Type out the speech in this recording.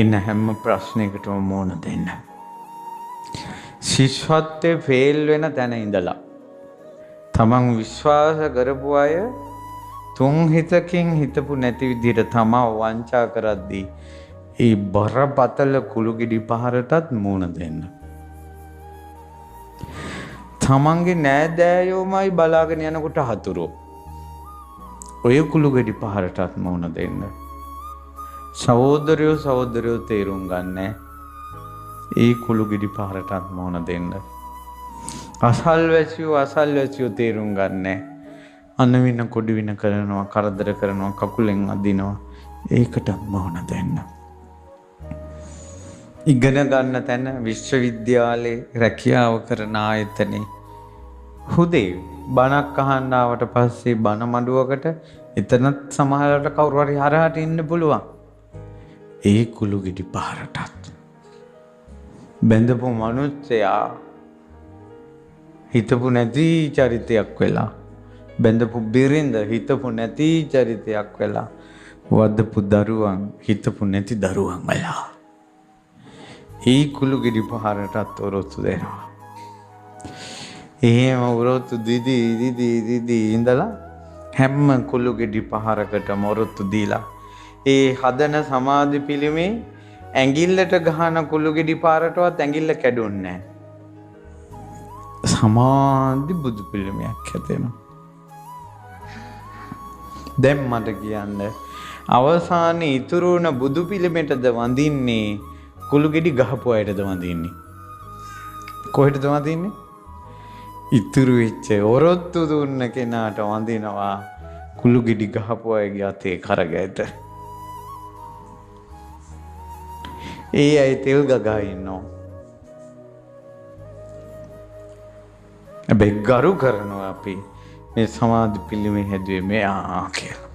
එන හැම ප්‍රශ්නයකටම මුහුණ දෙන්න. ශිෂ්‍යත්වයේ ෆේල් වෙන තැන ඉඳලා තමන් විශ්වාස කරපු අය තුන් හිතකින් හිතපු නැති විදිහට තමා වංචා කරද්දී ඒ බරපතල කුළුගිඩි පහරටත් මුහුණ දෙන්න. තමන්ගේ නෑදෑයෝමයි බලාගෙන යනකොට හතුරෝ ඔය කුළුගිඩි පහරටත් මුහුණ දෙන්න. සහෝදරයෝ තේරුම් ගන්න ඒ කුළුගිඩි පහරටත් මුහුණ දෙන්න. අසල්වැසියෝ තේරුම් ගන්න අනවින කොඩි වින කරනවා, කරදර කරනවා, කකුලෙන් අදිනවා, ඒකටත් මුහුණ දෙන්න. ඉගෙන ගන්න තැන විශ්වවිද්‍යාලේ රැකියාව කරන ආයතනේ හුදේ බණක් අහන්න ආවට පස්සේ බණ මඩුවකට එතනත් සමහරවිට කවුරු හරි හරහට ඉන්න පුළුවන්. ඒ කුළුගිඩි පහරටත් බැඳපු මනුස්සයා හිතපු නැති චරිතයක් වෙලා, බැඳපු බිරිඳ හිතපු නැති චරිතයක් වෙලා, වදපු දරුවන් හිතපු නැති දරුවන් වෙලා ඒ කුළුගිඩි පහරටත් ඔරොත්තු දෙනවා. එහෙම ඔරොත්තු දීදී ඉඳලා හැම කුළුගිඩි පහරකටම ඔරොත්තු දීලා ඒ හදන සමාධි පිළිමේ ඇඟිල්ලට ගහන කුළුගිඩි පාරටවත් ඇඟිල්ල කැඩුන්නේ නැහැ. සමාධි බුදු පිළිමයක් හැදෙනවා. දැන් මට කියන්න අවසානයේ ඉතුරු වුණ බුදු පිළිමෙටද වඳින්නේ කුළුගිඩි ගහපු අයටද වඳින්නේ? කොහෙටද වඳින්නේ? ඉතුරු වෙච්ච ඔරොත්තු දුන්න කෙනාට වඳිනවා කුළුගිඩි ගහපු අයගේ අතේ කරගැට. ඒ අය තෙල් ගගා ඉන්නවා. හැබැයි ගරු කරනවා අපි මේ සමාධි පිළිමේ හැදුවේ මෙයා කියලා.